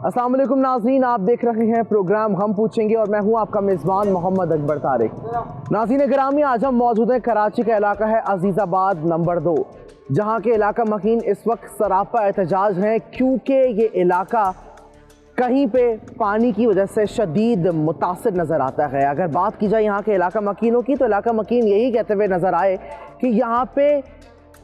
अस्सलाम वालेकुम नाज़रीन, आप देख रहे हैं प्रोग्राम हम पूछेंगे और मैं हूं आपका मेज़बान मोहम्मद अकबर तारिक। नाज़रीन गिरामी, आज हम मौजूद हैं कराची का इलाका है अजीज़ाबाद नंबर 2, जहां के इलाका मकीन इस वक्त सरापा एहतजाज हैं क्योंकि ये इलाका कहीं पे पानी की वजह से शदीद मुतासिर नज़र आता है। अगर बात की जाए यहाँ के इलाका मकीनों की तो इलाका मकीन यही कहते हुए नज़र आए कि यहाँ पे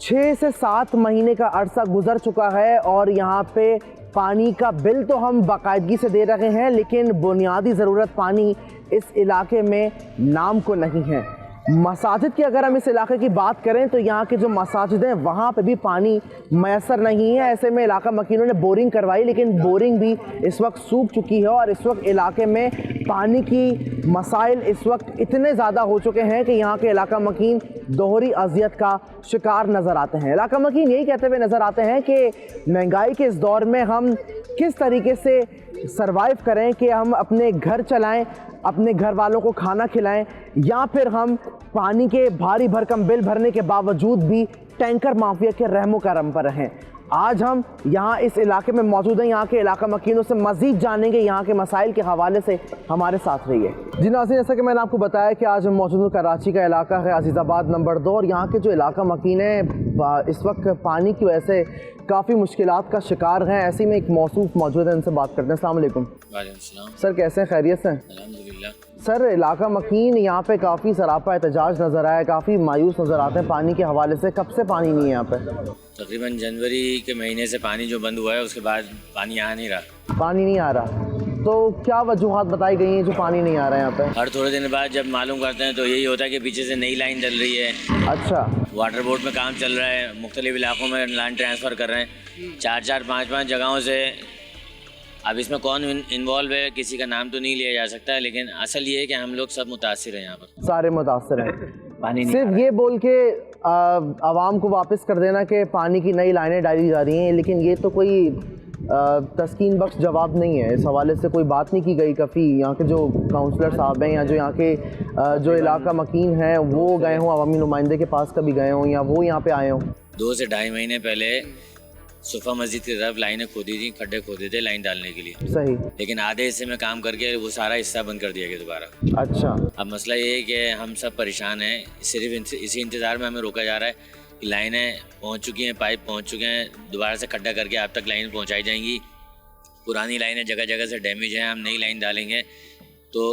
6 से 7 महीने का अरसा गुजर चुका है और यहाँ पे पानी का बिल तो हम बाकायदगी से दे रहे हैं, लेकिन बुनियादी ज़रूरत पानी इस इलाके में नाम को नहीं है। मसाजिद की अगर हम इस इलाके की बात करें तो यहाँ के जो मसाजिद हैं वहाँ पे भी पानी मैसर नहीं है। ऐसे में इलाका मकीनों ने बोरिंग करवाई, लेकिन बोरिंग भी इस वक्त सूख चुकी है और इस वक्त इलाके में पानी की मसाइल इस वक्त इतने ज़्यादा हो चुके हैं कि यहाँ के इलाका मकीन दोहरी अजियत का शिकार नज़र आते हैं। इलाका मकीन यही कहते हुए नज़र आते हैं कि महंगाई के इस दौर में हम किस तरीके से सरवाइव करें कि हम अपने घर चलाएं, अपने घर वालों को खाना खिलाएं, या फिर हम पानी के भारी भरकम बिल भरने के बावजूद भी टैंकर माफिया के रहमो करम पर रहें। आज हम यहाँ इस इलाके में मौजूद हैं, यहाँ के इलाका मकीनों से मज़ीद जानेंगे यहाँ के मसाइल के हवाले से। हमारे साथ रहिए। जी नाज़रीन, जैसा कि मैंने आपको बताया कि आज हम मौजूद हैं कराची का इलाका है अजीज़ाबाद नंबर 2 और यहाँ के जो इलाका मकीन है इस वक्त पानी की वजह से काफ़ी मुश्किलात का शिकार हैं। ऐसे में एक मौसूफ मौजूद है, इनसे बात करते हैं। अस्सलाम वालेकुम। सर कैसे हैं, खैरियत से? सर इलाका मकीन यहाँ पे काफ़ी सरापा एहतजाज नज़र आया, काफ़ी मायूस नज़र आते हैं पानी के हवाले से। कब से पानी नहीं है यहाँ पे? तकरीबन जनवरी के महीने से पानी जो बंद हुआ है उसके बाद पानी आ नहीं रहा। पानी नहीं आ रहा, तो क्या वजूहात बताई गई हैं जो पानी नहीं आ रहा है यहाँ पे? हर थोड़े दिन बाद जब मालूम करते हैं तो यही होता है कि पीछे से नई लाइन डल रही है। अच्छा, वाटर बोर्ड में काम चल रहा है, मुख्तलिफ इलाकों में लाइन ट्रांसफ़र कर रहे हैं 4-4, 5-5 जगहों से। अब इसमें कौन इन्वॉल्व है किसी का नाम तो नहीं लिया जा सकता है, लेकिन असल ये है कि हम लोग सब मुतासिर हैं, यहाँ पर सारे मुतासिर हैं। पानी नहीं सिर्फ ये बोल के आवाम को वापस कर देना कि पानी की नई लाइनें डाली जा रही हैं, लेकिन ये तो कोई तस्कीन बख्श जवाब नहीं है। इस हवाले से कोई बात नहीं की गई। काफ़ी यहाँ के जो काउंसलर साहब हैं या जो यहाँ के जो इलाका मकीन हैं वो गए हों, अवामी नुमाइंदे के पास कभी गए हों या वो यहाँ पे आए हों? 2 से ढाई महीने पहले सुफा मस्जिद की तरफ लाइनें खोदी थी, खड्डे खोदे थे लाइन डालने के लिए। सही। लेकिन आधे हिस्से में काम करके वो सारा हिस्सा बंद कर दिया गया दोबारा। अच्छा। अब मसला ये है कि हम सब परेशान हैं, सिर्फ इसी इंतज़ार में हमें रोका जा रहा है कि लाइनें पहुंच चुकी हैं, पाइप पहुंच चुके हैं, दोबारा से खड्डा करके आप तक लाइन पहुंचाई जाएंगी। पुरानी लाइनें जगह जगह से डैमेज हैं, हम नई लाइन डालेंगे तो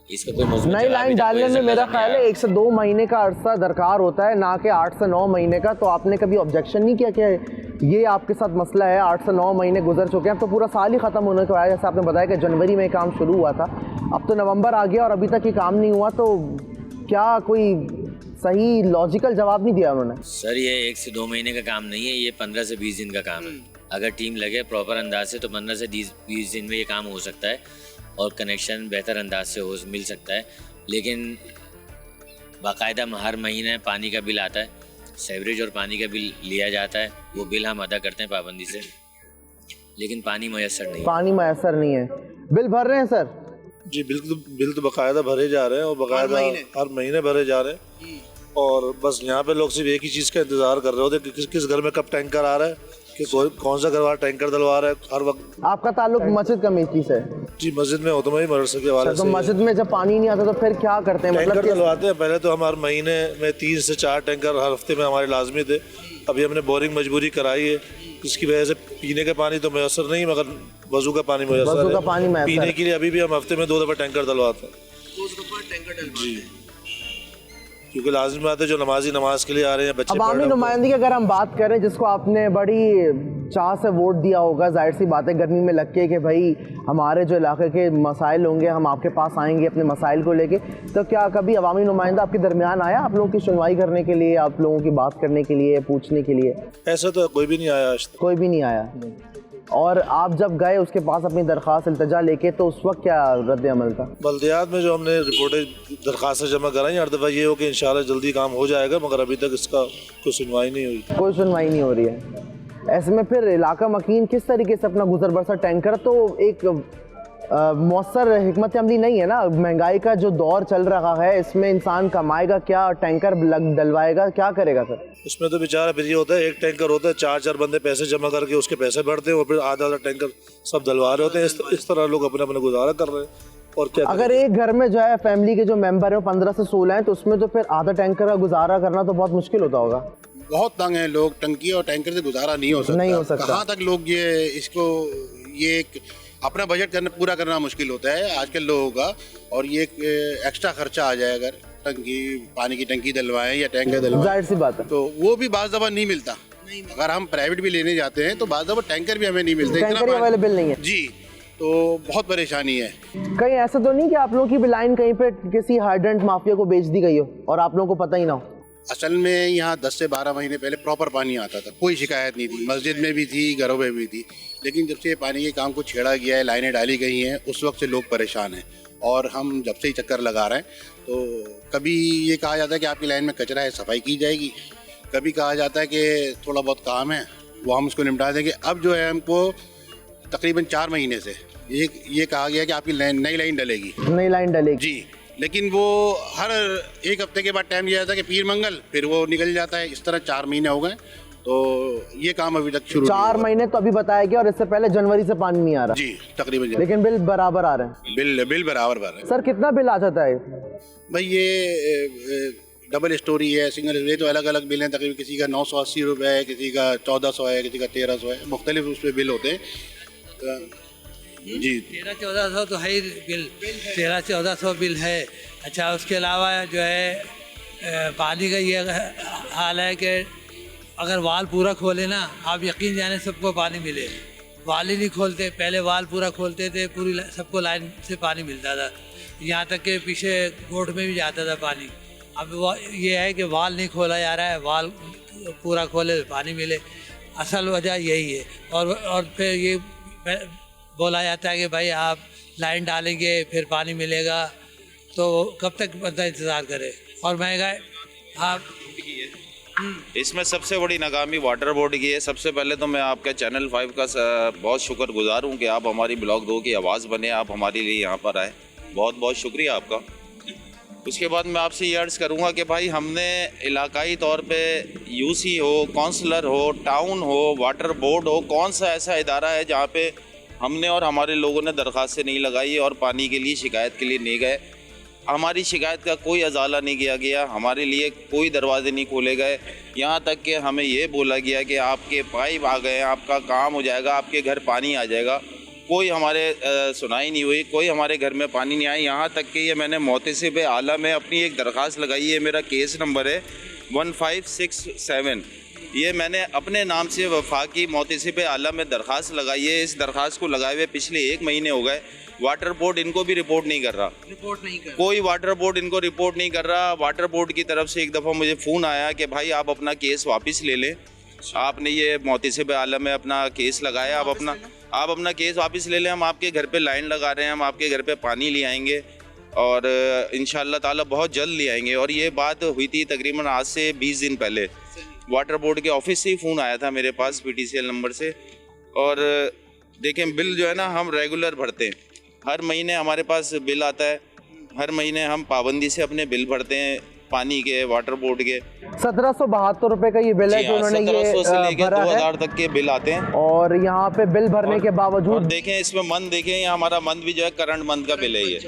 इसका कोई मौजूद नई लाइन डालने में मेरा ख्याल है 1 से 2 महीने का अरसा दरकार होता है, ना कि 8 से 9 महीने का। तो आपने कभी ऑब्जेक्शन नहीं किया कि ये आपके साथ मसला है? 8 से 9 महीने गुजर चुके हैं, अब तो पूरा साल ही ख़त्म होने को आया। जैसे आपने बताया कि जनवरी में काम शुरू हुआ था, अब तो नवंबर आ गया और अभी तक ये काम नहीं हुआ, तो क्या कोई सही लॉजिकल जवाब नहीं दिया उन्होंने? सर ये 1 से 2 महीने का काम नहीं है, ये 15 से 20 दिन का काम है। अगर टीम लगे प्रॉपर अंदाज से तो 15 से 20 दिन में ये काम हो सकता है और कनेक्शन बेहतर अंदाज से मिल सकता है। लेकिन बाकायदा हर महीने पानी का बिल आता है, सीवरेज और पानी का बिल लिया जाता है, वो बिल हम अदा करते हैं पाबंदी से, लेकिन पानी मैसर नहीं। पानी मैसर नहीं है। बिल भर रहे हैं सर? जी बिल तो बाकायदा भरे जा रहे हैं और बाकायदा हर महीने भरे जा रहे हैं। और बस यहाँ पे लोग सिर्फ एक ही चीज़ का इंतज़ार कर रहे होते हैं कि किस घर में कब टैंकर आ रहा है, कि कौन सा घर वाला टैंकर डलवा रहा है हर वक्त। आपका ताल्लुक मस्जिद कमेटी से? जी मस्जिद में होता है मदरसे के वाले से। तो मस्जिद में जब पानी नहीं आता तो फिर क्या करते हैं? टैंकर मतलब डलवाते हैं। पहले तो हम हर महीने में 3 से 4 टैंकर हर हफ्ते में हमारे लाजमी थे। अभी हमने बोरिंग मजबूरी कराई है, इसकी वजह से पीने का पानी तो मैसर नहीं मगर वजू का पानी मैसर है। पीने के लिए अभी भी हम हफ्ते में 2 दफ़ा टैंकर डलवाते हैं जी, क्योंकि लाजिम बात है जो नमाजी नमाज के लिए आ रहे हैं बच्चे। अवामी नुमाइंदगी की अगर हम बात करें, जिसको आपने बड़ी चाह से वोट दिया होगा, जाहिर सी बात है गर्मी में लग के कि भाई हमारे जो इलाके के मसाइल होंगे हम आपके पास आएंगे अपने मसाइल को लेके, तो क्या कभी अवामी नुमाइंदा आपके दरमियान आया आप लोगों की सुनवाई करने के लिए, आप लोगों की बात करने के लिए, पूछने के लिए? ऐसा तो कोई भी नहीं आया आज तक। कोई भी नहीं आया। और आप जब गए उसके पास अपनी दरख्वास्त इल्तजा लेके, तो उस वक्त क्या रद्द अमल था? बल्दियात में जो हमने रिपोर्टें दरख्वास्त जमा कराई, हर दफ़ा ये हो कि इंशाल्लाह जल्दी काम हो जाएगा, मगर अभी तक इसका कोई सुनवाई नहीं हुई। कोई सुनवाई नहीं हो रही है। ऐसे में फिर इलाका मकीन किस तरीके से अपना गुजर बसर? टैंकर तो एक मौसर हिकमत अमली नहीं है ना। महंगाई का जो दौर चल रहा है, इसमें इंसान कमाएगा क्या, टैंकर डलवाएगा, क्या करेगा फिर? उसमें तो बेचारा फिर ये होता है, एक टैंकर होता है, 4-4 बंदे पैसे जमा करके उसके पैसे भरते हैं और फिर आधा टैंकर सब डलवा रहे होते हैं। इस तरह लोग अपने अपने गुजारा कर रहे हैं। और क्या अगर एक घर में जो है फैमिली के जो मेंबर है 15 से 16 हैं, तो उसमें तो फिर आधा टैंकर का गुजारा करना तो बहुत मुश्किल होता होगा। बहुत तंग है लोग, टंकी और टैंकर से गुजारा नहीं हो सकता। कहाँ तक लोग ये अपना बजट पूरा करना मुश्किल होता है आजकल लोगों का। और ये एक्स्ट्रा खर्चा आ जाए अगर पानी की टंकी डलवाएं या टैंकर डलवाएं, जाहिर सी बात है, तो वो भी बाज़ दफ़ा नहीं मिलता। अगर हम प्राइवेट भी लेने जाते हैं तो बाज़ दफ़ा टैंकर भी हमें नहीं मिलते, टैंकर अवेलेबल नहीं है जी। तो बहुत परेशानी है। कहीं ऐसा तो नहीं कि आप लोगों की भी लाइन कहीं पे किसी हार्डेंट माफिया को बेच दी गई हो और आप लोगों को पता ही ना हो? असल में यहाँ 10 से 12 महीने पहले प्रॉपर पानी आता था, कोई शिकायत नहीं थी, मस्जिद में भी थी, घरों में भी थी। लेकिन जब से पानी के काम को छेड़ा गया है, लाइनें डाली गई हैं, उस वक्त से लोग परेशान हैं। और हम जब से ही चक्कर लगा रहे हैं तो कभी ये कहा जाता है कि आपकी लाइन में कचरा है, सफाई की जाएगी। कभी कहा जाता है कि थोड़ा बहुत काम है, वो हम उसको निपटा देंगे। अब जो है हमको तकरीबन 4 महीने से ये कहा गया कि आपकी नई लाइन डलेगी जी। लेकिन वो हर एक हफ्ते के बाद टाइम दिया जाता है कि पीर मंगल, फिर वो निकल जाता है। इस तरह 4 महीने हो गए तो ये काम अभी तक शुरू 4 महीने तो अभी बताया गया, और इससे पहले जनवरी से पानी नहीं आ रहा जी तकरीबन। लेकिन बिल बराबर आ रहे हैं। बिल बराबर भर रहे हैं। सर कितना बिल आ जाता है भाई? ये डबल स्टोरी है, सिंगल स्टोरी, तो अलग अलग बिल हैं। तकरीबन किसी का 980 रुपये है, किसी का 1400 है, किसी का 1300 है, मुख्तलिफ उस पर बिल होते हैं जी। 1300-1400 तो है ही बिल, 1300-1400 बिल है। अच्छा, उसके अलावा जो है पानी का ये हाल है कि अगर वाल पूरा खोले ना, आप यकीन जाने सबको पानी मिले। वाल ही नहीं खोलते, पहले वाल पूरा खोलते थे, पूरी सबको लाइन से पानी मिलता था, यहाँ तक कि पीछे गोट में भी जाता था पानी। अब ये है कि वाल नहीं खोला जा रहा है, वाल पूरा खोले तो पानी मिले। असल वजह यही है। और फिर ये बोला जाता है कि भाई आप लाइन डालेंगे फिर पानी मिलेगा, तो कब तक बंदा इंतज़ार करे। और महंगाई आप इसमें सबसे बड़ी नाकामी वाटर बोर्ड की है। सबसे पहले तो मैं आपका चैनल 5 का बहुत शुक्रगुजार हूँ कि आप हमारी ब्लॉक 2 की आवाज़ बने, आप हमारे लिए यहाँ पर आए, बहुत बहुत शुक्रिया आपका। उसके बाद मैं आपसे ये अर्ज़ करूँगा कि भाई हमने इलाकाई तौर पे यूसी हो, काउंसलर हो, टाउन हो, वाटर बोर्ड हो, कौन सा ऐसा इदारा है जहाँ पे हमने और हमारे लोगों ने दरख्वास्तें नहीं लगाई और पानी के लिए शिकायत के लिए नहीं गए। हमारी शिकायत का कोई अजाला नहीं किया गया, हमारे लिए कोई दरवाजे नहीं खोले गए। यहाँ तक कि हमें ये बोला गया कि आपके पाइप आ गए, आपका काम हो जाएगा, आपके घर पानी आ जाएगा। कोई हमारे सुनाई नहीं हुई, कोई हमारे घर में पानी नहीं आया। यहाँ तक कि ये मैंने मोहतसिब आला में अपनी एक दरख्वास्त लगाई है, मेरा केस नंबर है 1567। ये मैंने अपने नाम से वफाकी मोहतसिब आला में दरख्वास्त लगाई है। इस दरख्वास्त को लगाए हुए पिछले 1 महीने हो गए। वाटर बोर्ड इनको भी रिपोर्ट नहीं कर रहा, कोई वाटर बोर्ड इनको रिपोर्ट नहीं कर रहा। वाटर बोर्ड की तरफ से एक दफ़ा मुझे फ़ोन आया कि भाई आप अपना केस वापस ले लें, आपने ये मोहतसिब आला में अपना केस लगाया, आप अपना केस वापस ले लें, हम आपके घर पे लाइन लगा रहे हैं, हम आपके घर पे पानी ले आएंगे और इंशाअल्लाह ताला बहुत जल्द ले आएंगे। और ये बात हुई थी तकरीबन आज से 20 दिन पहले। वाटर बोर्ड के ऑफिस से ही फ़ोन आया था मेरे पास PTCL नंबर से। और देखें बिल जो है ना हम रेगुलर भरते हैं, हर महीने हमारे पास बिल आता है, हर महीने हम पाबंदी से अपने बिल भरते हैं पानी के, वाटर बोर्ड के। 1772 रुपए का ये बिल है जो उन्होंने ये से लेके भरा 2000 है। तक के बिल आते हैं। और यहाँ पे बिल भरने के बावजूद देखें इसमें मंथ देखें, ये हमारा मंथ भी जो है करंट मंथ का बिल है ये,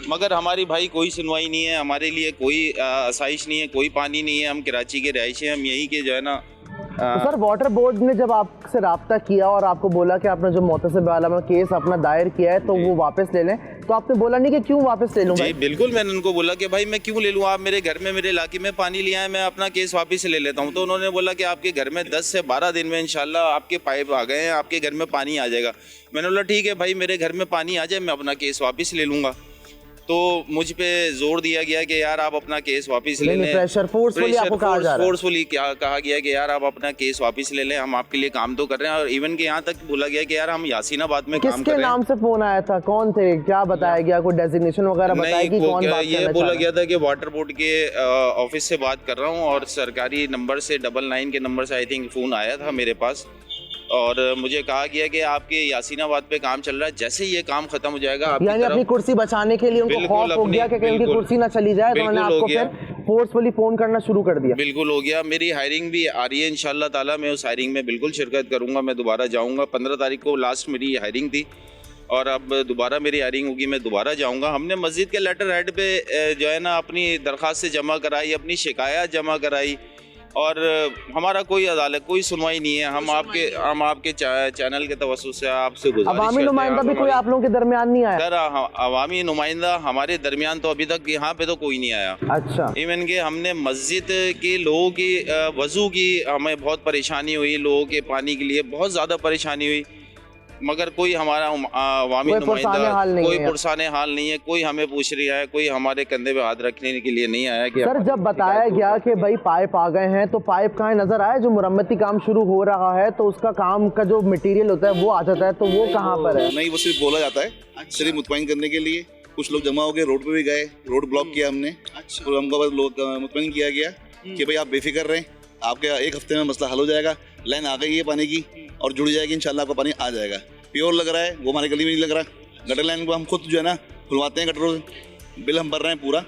मगर हमारी भाई कोई सुनवाई नहीं है, हमारे लिए कोई आसाइश नहीं है, कोई पानी नहीं है। हम कराची के रहायशी हैं, हम यहीं के जो है ना। तो सर वाटर बोर्ड ने जब आपसे रब्ता किया और आपको बोला कि आपने जो मोहतसिब आला में केस अपना दायर किया है तो वो वापस ले लें, तो आपने बोला नहीं कि क्यों वापस ले लूँ? जी बिल्कुल, मैंने उनको बोला कि भाई मैं क्यों ले लूँ, आप मेरे घर में मेरे इलाके में पानी ले आए, मैं अपना केस वापस ले लेता हूँ। तो उन्होंने बोला कि आपके घर में 10 से 12 दिन में इंशाल्लाह आपके पाइप आ गए हैं, आपके घर में पानी आ जाएगा। मैंने बोला ठीक है भाई, मेरे घर में पानी आ जाए, मैं अपना केस वापस ले लूँगा। तो मुझ पे जोर दिया गया कि यार आप अपना केस वापस ले लें, प्रेशर फोर्सफुली आपको कहा जा रहा है, फोर्सफुली क्या कहा गया कि यार आप अपना केस वापस ले लें, हम आपके लिए काम तो कर रहे हैं। और इवन के यहाँ तक बोला गया कि यार हम यासीनाबाद में काम कर रहे हैं। किसके नाम से फोन आया था, कौन थे, क्या बताया गया, कोई डेजिग्नेशन वगैरह बताया कि कौन बात ये बोला गया था कि वाटर बोर्ड के ऑफिस से बात कर रहा हूँ और सरकारी नंबर से 99 के नंबर से आई थिंक फ़ोन आया था मेरे पास। और मुझे कहा गया कि आपके यासीनाबाद पे काम चल रहा है, जैसे ही ये काम खत्म हो जाएगा आपकी यानी अपनी कुर्सी बचाने के लिए उनको खौफ हो गया कि कहीं उनकी कुर्सी ना चली जाए, तो उन्होंने आपको फिर फोर्सफुली फोन करना शुरू कर दिया। बिल्कुल हो गया। मेरी हायरिंग भी आ रही है इंशाल्लाह ताला, मैं उस हायरिंग में बिल्कुल शिरकत करूंगा, मैं दोबारा जाऊंगा। 15 तारीख को लास्ट मेरी हायरिंग थी और अब दोबारा मेरी हायरिंग होगी, मैं दोबारा जाऊंगा। हमने मस्जिद के लेटर हेड पे जो है ना अपनी दरख्वास्त जमा कराई, अपनी शिकायत जमा कराई और हमारा कोई अदालत कोई सुनवाई नहीं है। हम आपके चैनल के तवज्जुह से आपसे गुजारिश करते हैं, अवामी नुमाइंदा भी कोई आप लोगों के दरमियान नहीं आया? सर अवामी नुमाइंदा हमारे दरमियान तो अभी तक यहाँ पे तो कोई नहीं आया। अच्छा। इवन के हमने मस्जिद के लोगों की वज़ू की हमें बहुत परेशानी हुई, लोगों के पानी के लिए बहुत ज़्यादा परेशानी हुई, मगर कोई हमारा अवामी नुमाइंदा कोई पुरसाने हाल नहीं है, कोई हमें पूछ रहा है, कोई हमारे कंधे पे हाथ रखने के लिए नहीं आया। कि सर जब बताया गया कि भाई पाइप आ गए हैं तो पाइप कहाँ नजर आया? जो मुरम्मती काम शुरू हो रहा है तो उसका काम का जो मटेरियल होता है वो आ जाता है, तो वो कहाँ पर है? नहीं, वो सिर्फ बोला जाता है सिर्फ मुतमईन करने के लिए। कुछ लोग जमा हो गए, रोड पे भी गए, रोड ब्लॉक किया हमने, तो हमको बस लोग मुतमईन किया गया कि भाई आप बेफिक्र रहें, आपके 1 हफ्ते में मसला हल हो जाएगा। लाइन आ गई है पानी की और जुड़ जाएगी इंशाल्लाह, आपका पानी आ जाएगा। प्योर लग रहा है, वो हमारे गली में नहीं लग रहा। गटर लाइन को हम खुद जो है ना खुलवाते हैं गटरों से, बिल हम भर रहे हैं पूरा,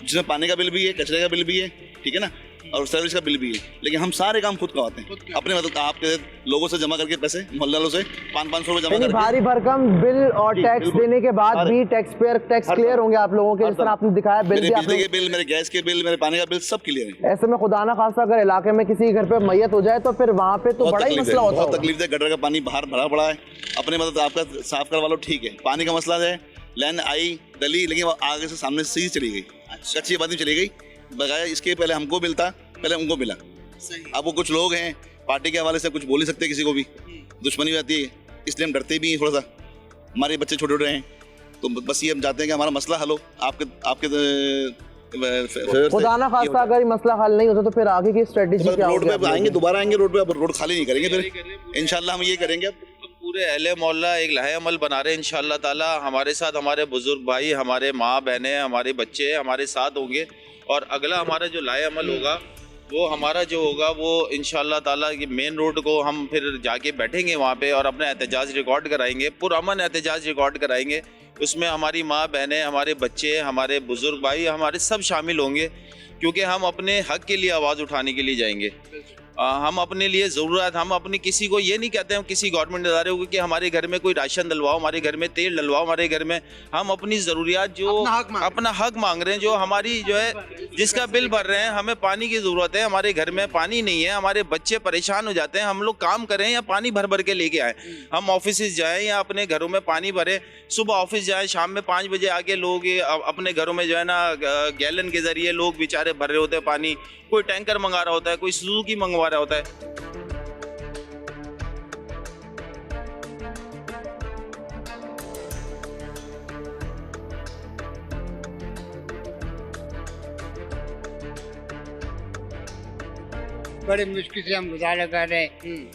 जिसमें पानी का बिल भी है, कचरे का बिल भी है, ठीक है ना, और सर्विस का बिल भी है। लेकिन हम सारे काम खुद करवाते हैं अपने, मतलब आपके लोगों से जमा करके पैसे, मोहल्ले वालों से 500-500 रुपये जमा करके। भारी भरकम बिल और टैक्स देने के बाद भी टैक्स क्लियर होंगे आप लोगों के, जिस तरह आपने दिखाया। बिल भी बिजली के बिल, मेरे गैस के बिल, मेरे पानी का बिल सब क्लियर है। ऐसे में खुदा ना खास्ता अगर इलाके में किसी घर पे मैयत हो जाए तो फिर वहाँ पे तो बड़ा ही मसला होता है। बहुत तकलीफ है, गटर का पानी बाहर भरा पड़ा है, अपने मतलब आपका साफ करवा लो, ठीक है। पानी का मसला है, लाइन आई डली, लेकिन आगे से सामने से चली गई, कच्ची आबादी चली गई, बगैर इसके पहले हमको मिलता, पहले उनको मिला। अब वो कुछ लोग हैं पार्टी के हवाले से कुछ बोल ही सकते, किसी को भी दुश्मनी हो जाती है, इसलिए हम डरते भी हैं थोड़ा सा। हमारे बच्चे छोटे छोटे हैं, तो बस ये हम चाहते हैं कि हमारा मसला हल हो। आपके खुदा ना खास्ता अगर मसला हल नहीं होता तो फिर आगे की स्ट्रेटेजी क्या होगी? रोड पे आएंगे, दोबारा आएंगे रोड पे, अब रोड खाली नहीं करेंगे, फिर इंशाल्लाह हम ये करेंगे। पूरे अहले मोहल्ला एक लाहे अमल बना रहे हैं इंशाल्लाह ताला। हमारे साथ हमारे बुजुर्ग भाई, हमारे माँ बहनें, हमारे बच्चे हमारे साथ होंगे और अगला हमारा जो लाहे अमल होगा वो हमारा जो होगा वो इंशाल्लाह ताला ये मेन रोड को हम फिर जाके बैठेंगे वहाँ पे और अपना एहतजाज रिकॉर्ड कराएंगे, पुरअमन एहतजाज रिकॉर्ड कराएंगे। उसमें हमारी माँ बहनें, हमारे बच्चे, हमारे बुजुर्ग भाई, हमारे सब शामिल होंगे, क्योंकि हम अपने हक के लिए आवाज़ उठाने के लिए जाएंगे। हम अपने लिए ज़रूरत, हम अपनी किसी को ये नहीं कहते हैं किसी गवर्नमेंट इदारे को कि हमारे घर में कोई राशन डलवाओ, हमारे घर में तेल डलवाओ, हमारे घर में हम अपनी ज़रूरियात जो अपना हक मांग रहे हैं, जो हमारी जो है जिसका बिल भर रहे हैं, हमें पानी की ज़रूरत है, हमारे घर में पानी नहीं है, हमारे बच्चे परेशान हो जाते हैं, हम लोग काम करें या पानी भर भर के लेके आएँ, हम ऑफिस जाएँ या अपने घरों में पानी भरें, सुबह ऑफिस जाएँ, शाम में 5 बजे आके लोग अपने घरों में जो है ना गैलन के ज़रिए लोग बेचारे भर रहे होते हैं पानी, कोई टैंकर मंगा रहा होता है, कोई सुजुकी मंगवा रहा होता है। बड़ी मुश्किल से हम गुजारा कर रहे हैं।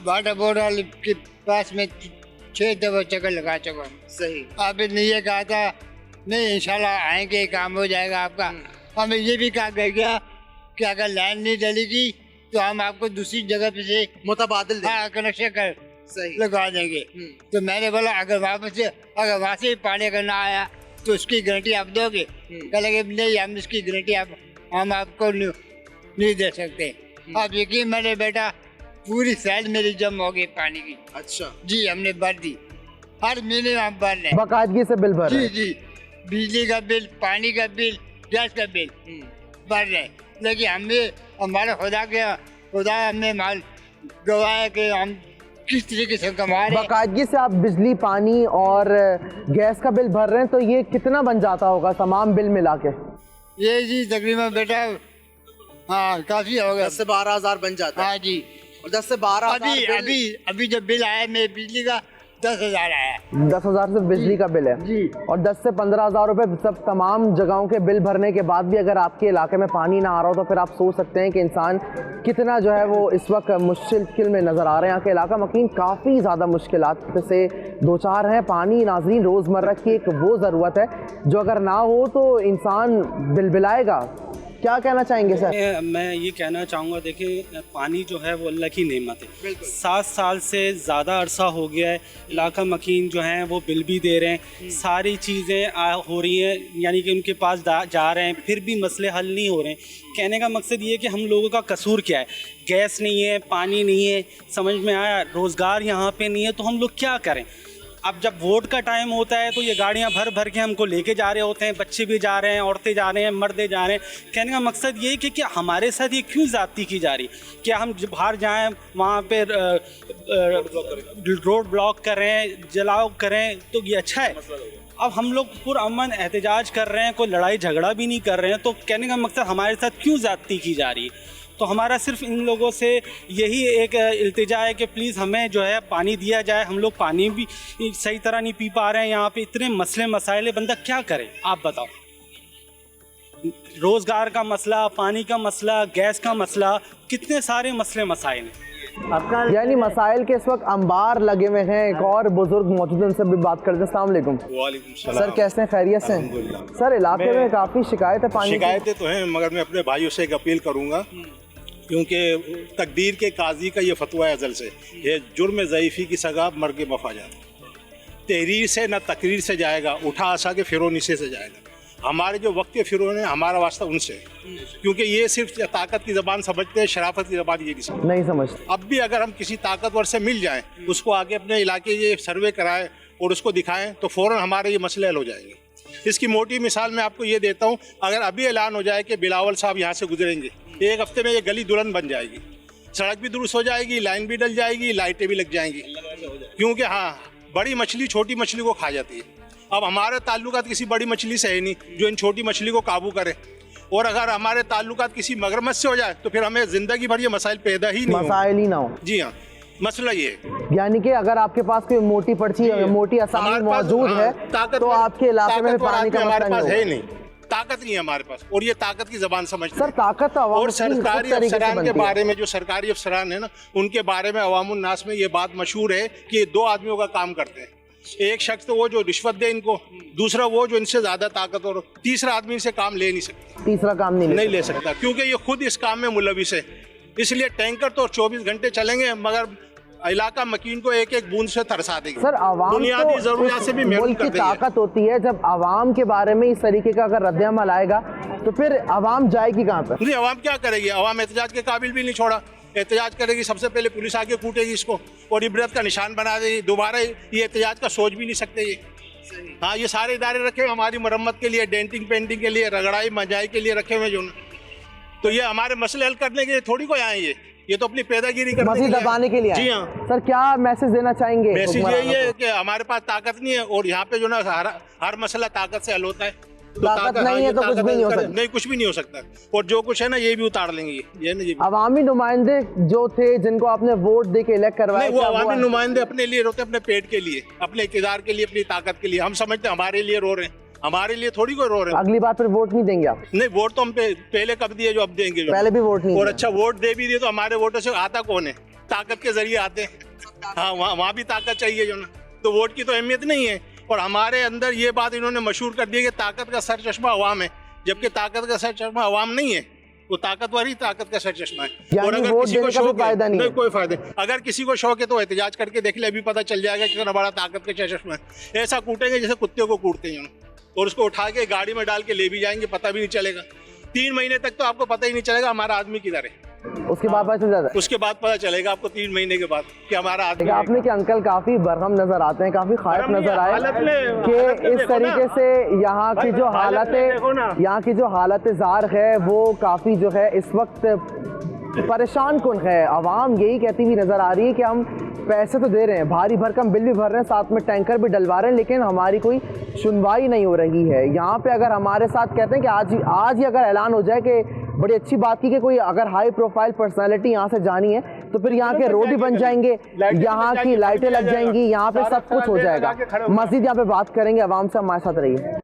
वाटर बोर्ड के पास में 6 दफा चक्कर लगा चुका हूँ। सही। आपने ये कहा था नहीं इंशाल्लाह आएंगे, काम हो जाएगा आपका। हमें ये भी कहा गया कि अगर लाइन नहीं डलेगी तो हम आपको दूसरी जगह पे से मुतबादिल कनेक्शन कर लगा देंगे। तो मैंने बोला अगर वहाँ से पानी अगर ना आया तो उसकी गारंटी आप दोगे? कहेंगे नहीं, हम इसकी गारंटी हम आपको नहीं दे सकते। आप यकीन मैंने बेटा पूरी साइड मेरी जम हो गई पानी की। अच्छा जी, हमने भर दी, हर महीने हम भर रहे हैं, बाकायदगी से बिल भर जी जी, बिजली का बिल, पानी का बिल, गैस का बिल भर रहे हैं। लेकिन हमें हमारे खुदा हमने माल गवाया कि हम किस तरीके से कमा रहे हैं। बाकायदगी से आप बिजली, पानी और गैस का बिल भर रहे हैं, तो ये कितना बन जाता होगा तमाम बिल मिला के? ये जी तकरीबन बेटा हाँ काफी हो गया, 10 से 12 हज़ार बन जाता है। हाँ जी, और 10 से 12 अभी जो बिल आया मेरे बिजली का 10,000 आया। 10,000 सिर्फ बिजली का बिल है जी। और 10 से 15 हज़ार रुपए सब तमाम जगहों के बिल भरने के बाद भी अगर आपके इलाके में पानी ना आ रहा हो तो फिर आप सोच सकते हैं कि इंसान कितना जो है वो इस वक्त मुश्किल में नज़र आ रहे हैं। यहाँ के इलाका मकीन काफ़ी ज़्यादा मुश्किलात से दो चार हैं। पानी नाज़रीन रोज़मर्रा की एक वो ज़रूरत है जो अगर ना हो तो इंसान बिलबिलाएगा। क्या कहना चाहेंगे सर? मैं ये कहना चाहूँगा, देखिए पानी जो है वो अल्लाह की नेमत है। 7 साल से ज़्यादा अरसा हो गया है, इलाका मकीन जो हैं वो बिल भी दे रहे हैं, सारी चीज़ें हो रही हैं, यानी कि उनके पास जा रहे हैं, फिर भी मसले हल नहीं हो रहे हैं। कहने का मकसद ये है कि हम लोगों का कसूर क्या है? गैस नहीं है, पानी नहीं है, समझ में आया, रोज़गार यहाँ पे नहीं है, तो हम लोग क्या करें? अब जब वोट का टाइम होता है तो ये गाड़ियाँ भर भर के हमको लेके जा रहे होते हैं, बच्चे भी जा रहे हैं, औरतें जा रहे हैं, मर्दे जा रहे हैं। कहने का मकसद ये है कि क्या हमारे साथ ये क्यों ज़्यादती की जा रही है? क्या हम बाहर जाएं, वहाँ पे रोड ब्लॉक करें, जलाओ करें, तो ये अच्छा है? अब हम लोग पुरअमन एहतजाज कर रहे हैं, कोई लड़ाई झगड़ा भी नहीं कर रहे हैं, तो कहने का मकसद हमारे साथ क्यों ज़्यादती की जा रही है? तो हमारा सिर्फ इन लोगों से यही एक इल्तिजा है कि प्लीज़ हमें जो है पानी दिया जाए। हम लोग पानी भी सही तरह नहीं पी पा रहे हैं, यहाँ पे इतने मसले मसाइल, बंदा क्या करे आप बताओ? रोज़गार का मसला, पानी का मसला, गैस का मसला, कितने सारे मसले मसाइल हैं। यानी मसाइल के इस वक्त अंबार लगे हुए हैं। एक और बुजुर्ग मौजूद हैं, उनसे भी बात करते हैं। अस्सलाम वालेकुम। वालेकुम सलाम। सर कैसे हैं? खैरियत से हैं? सर इलाके में काफ़ी शिकायत है पानी की। शिकायतें तो हैं, मगर मैं अपने भाइयों से एक अपील करूँगा, क्योंकि तकदीर के काजी का ये फतवा है अज़ल से, ये जुर्म ज़ईफ़ी की सज़ा मर के मफा जाता। तहरीर से न तकरीर से जाएगा, उठा आसा के फ़िरौनीसे से जाएगा। हमारे जो वक्त के फ़िरौन है, हमारा वास्ता उनसे, क्योंकि ये सिर्फ ताकत की ज़बान समझते हैं, शराफत की ज़बान ये नहीं समझते। अब भी अगर हम किसी ताकतवर से मिल जाएं, उसको आगे अपने इलाके ये सर्वे कराएं और उसको दिखाएं, तो फ़ौरन हमारे ये मसले हल हो जाएंगे। इसकी मोटी मिसाल मैं आपको ये देता हूँ, अगर अभी ऐलान हो जाए कि बिलावल साहब यहाँ से गुजरेंगे, 1 हफ्ते में ये गली दुल्हन बन जाएगी, सड़क भी दुरुस्त हो जाएगी, लाइन भी डल जाएगी, लाइटें भी लग जाएंगी, क्योंकि हाँ, बड़ी मछली छोटी मछली को खा जाती है। अब हमारे ताल्लुकात किसी बड़ी मछली से है नहीं जो इन छोटी मछली को काबू करे, और अगर हमारे ताल्लुकात किसी मगरमच्छ से हो जाए तो फिर हमें ज़िंदगी भर ये मसाइल पैदा ही नहीं हो। जी हाँ, मसला ये, यानी कि अगर आपके पास कोई मोटी पर्ची, मोटी असामी मौजूद है, तो आपके इलाके में पानी का हमारे पास है नहीं, ताकत नहीं है हमारे पास, और ये ताकत की जबान समझते सर, ताकत और सरकारी अफसरान के बारे में, जो सरकारी अफसरान है ना, उनके बारे में अवामुन नास में ये बात मशहूर है कि ये 2 आदमियों का काम करते हैं। एक शख्स तो वो जो रिश्वत दे इनको, दूसरा वो जो इनसे ज्यादा ताकतवर, तीसरा आदमी इनसे काम ले नहीं सकता। तीसरा काम नहीं ले सकता, क्योंकि ये खुद इस काम में मुलविस है। इसलिए टैंकर तो 24 घंटे चलेंगे, मगर इलाका मकीन को एक एक बूंद से तरसा देगी। सर, आवाम बुनियादी जरूरियात से भी मुल्क की ताकत होती है। जब आवाम के बारे में इस तरीके का अगर रद्द-ए-अमल आएगा तो फिर आवाम जाएगी कहाँ पर? नहीं, आवाम क्या करेगी? आवाम एहतजाज के काबिल भी नहीं छोड़ा, एहतजाज करेगी, सबसे पहले पुलिस आके कूटेगी इसको और इबरत का निशान बना देगी। दोबारा ये एहतजाज का सोच भी नहीं सकते ये। हाँ, ये सारे इदारे रखे हुए हमारी मरम्मत के लिए, डेंटिंग पेंटिंग के लिए, रगड़ाई मंजाई के लिए रखे हुए जो ना, तो ये हमारे मसले हल करने के लिए थोड़ी कोई आए ये तो अपनी पैदागिरी करने मजीद दबाने के लिए। जी हाँ सर, क्या मैसेज देना चाहेंगे? मैसेज यही है कि हमारे पास ताकत नहीं है, और यहाँ पे जो ना हर मसला ताकत से हल होता है। तो ताकत नहीं है तो कुछ भी नहीं हो सकता। नहीं, कुछ भी नहीं हो सकता, और जो कुछ है ना ये भी उतार लेंगे ये नहीं। अवामी नुमाइंदे जो थे, जिनको आपने वोट दे के इलेक्ट करवाया, वो अवामी नुमाइंदे अपने लिए रोते, अपने पेट के लिए, अपने इक़्तिदार के लिए, अपनी ताकत के लिए। हम समझते हमारे लिए रो रहे हैं, हमारे लिए थोड़ी कोई रो रहे हैं। अगली बार फिर वोट नहीं देंगे आप? नहीं, वोट तो हम पहले कब दिए जो अब देंगे। पहले भी वोट नहीं, और अच्छा वोट दे भी दिए तो हमारे वोटों से आता कौन है? ताकत के जरिए आते हैं। हाँ, वहाँ भी ताकत चाहिए जो ना, तो वोट की तो अहमियत नहीं है। और हमारे अंदर ये बात इन्होंने मशहूर कर दी है कि ताकत का सर चश्मा अवाम है, जबकि ताकत का सर चश्मा अवाम नहीं है, वो ताकतवर ही ताकत का सर चश्मा है। और अगर किसी को शौक है, नहीं कोई फायदा, अगर किसी को शौक है तो एहतजाज करके देख ले, अभी पता चल जाएगा कि कितना बड़ा ताकत का चश्मा है। ऐसा कूटेंगे जैसे कुत्ते को कूटते हैं, और उसको उठा के गाड़ी में डाल के ले भी जाएंगे, पता भी नहीं चलेगा। 3 महीने तक तो आपको पता ही नहीं चलेगा हमारा आदमी किधर है। उसके बाद पता चल जाता है? उसके बाद पता चलेगा आपको 3 महीने के बाद कि हमारा आदमी। आपने कि अंकल काफी बरहम नजर आते हैं, काफी खायफ नजर आए कि इस तरीके से यहाँ की जो हालत ज़ार है वो काफी जो है इस वक्त परेशान कुन है। आवाम यही कहती हुई नजर आ रही है कि हम पैसे तो दे रहे हैं, भारी भरकम बिल भी भर रहे हैं, साथ में टैंकर भी डलवा रहे हैं, लेकिन हमारी कोई सुनवाई नहीं हो रही है। यहाँ पे अगर हमारे साथ कहते हैं कि आज ही अगर ऐलान हो जाए कि बड़ी अच्छी बात की कि कोई अगर हाई प्रोफाइल पर्सनालिटी यहाँ से जानी है, तो फिर यहाँ के रोड ही बन जाएंगे, यहाँ की लाइटें लग जाएंगी, यहाँ पे सब कुछ हो जाएगा। मजीद यहाँ पे बात करेंगे, आवाम से हमारे साथ रहिए।